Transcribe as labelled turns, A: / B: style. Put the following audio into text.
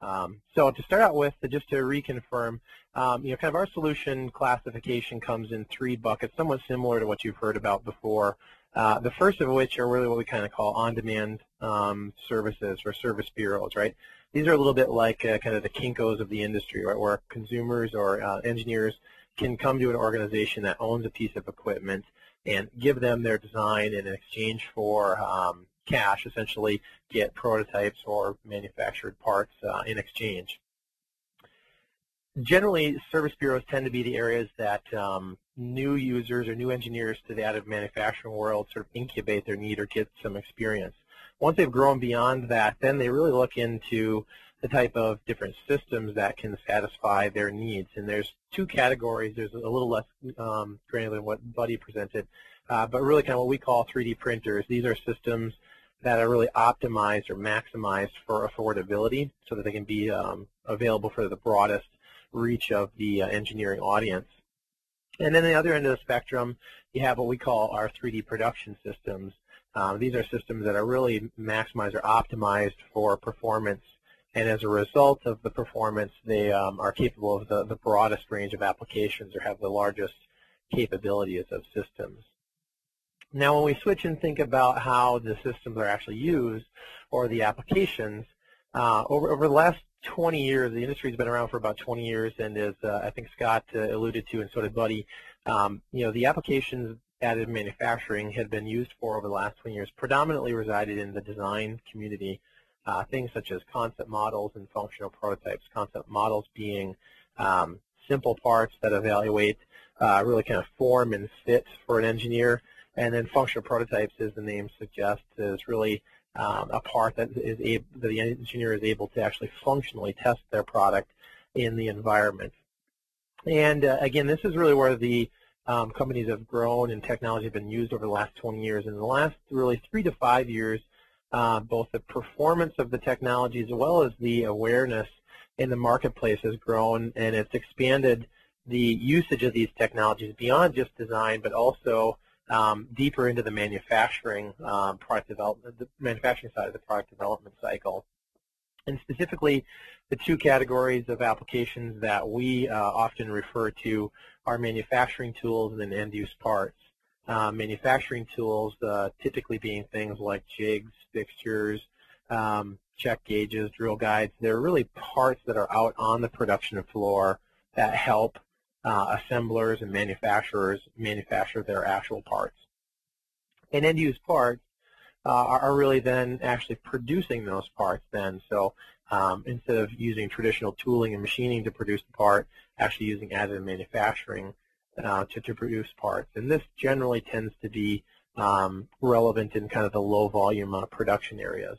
A: So to start out with, just to reconfirm, kind of our solution classification comes in 3 buckets, somewhat similar to what you've heard about before. The first of which are really what we kind of call on-demand services or service bureaus, right? These are a little bit like kind of the Kinkos of the industry, right, where consumers or engineers can come to an organization that owns a piece of equipment and give them their design in exchange for cash, essentially get prototypes or manufactured parts in exchange. Generally, service bureaus tend to be the areas that new users or new engineers to the additive manufacturing world sort of incubate their need or get some experience. Once they've grown beyond that, then they really look into the type of different systems that can satisfy their needs. And there's 2 categories. There's a little less granular than what Buddy presented, but really kind of what we call 3D printers. These are systems that are really optimized or maximized for affordability so that they can be available for the broadest reach of the engineering audience. And then the other end of the spectrum, you have what we call our 3D production systems. These are systems that are really maximized or optimized for performance, and as a result of the performance, they are capable of the broadest range of applications or have the largest capabilities of systems. Now, when we switch and think about how the systems are actually used or the applications, over the last 20 years, the industry has been around for about 20 years, and as I think Scott alluded to, and so did Buddy, the applications additive manufacturing had been used for over the last 20 years predominantly resided in the design community. Things such as concept models and functional prototypes. Concept models being simple parts that evaluate really kind of form and fit for an engineer, and then functional prototypes, as the name suggests, is really a part that the engineer is able to actually functionally test their product in the environment. And again, this is really where the companies have grown and technology have been used over the last 20 years. In the last really 3 to 5 years, both the performance of the technology as well as the awareness in the marketplace has grown, and it's expanded the usage of these technologies beyond just design, but also deeper into the manufacturing product development, the manufacturing side of the product development cycle. And specifically, the 2 categories of applications that we often refer to are manufacturing tools and then end-use parts. Manufacturing tools typically being things like jigs, fixtures, check gauges, drill guides. They're really parts that are out on the production floor that help assemblers and manufacturers manufacture their actual parts. And end-use parts are really then actually producing those parts then. So instead of using traditional tooling and machining to produce the part, actually using additive manufacturing to produce parts. And this generally tends to be relevant in kind of the low volume production areas.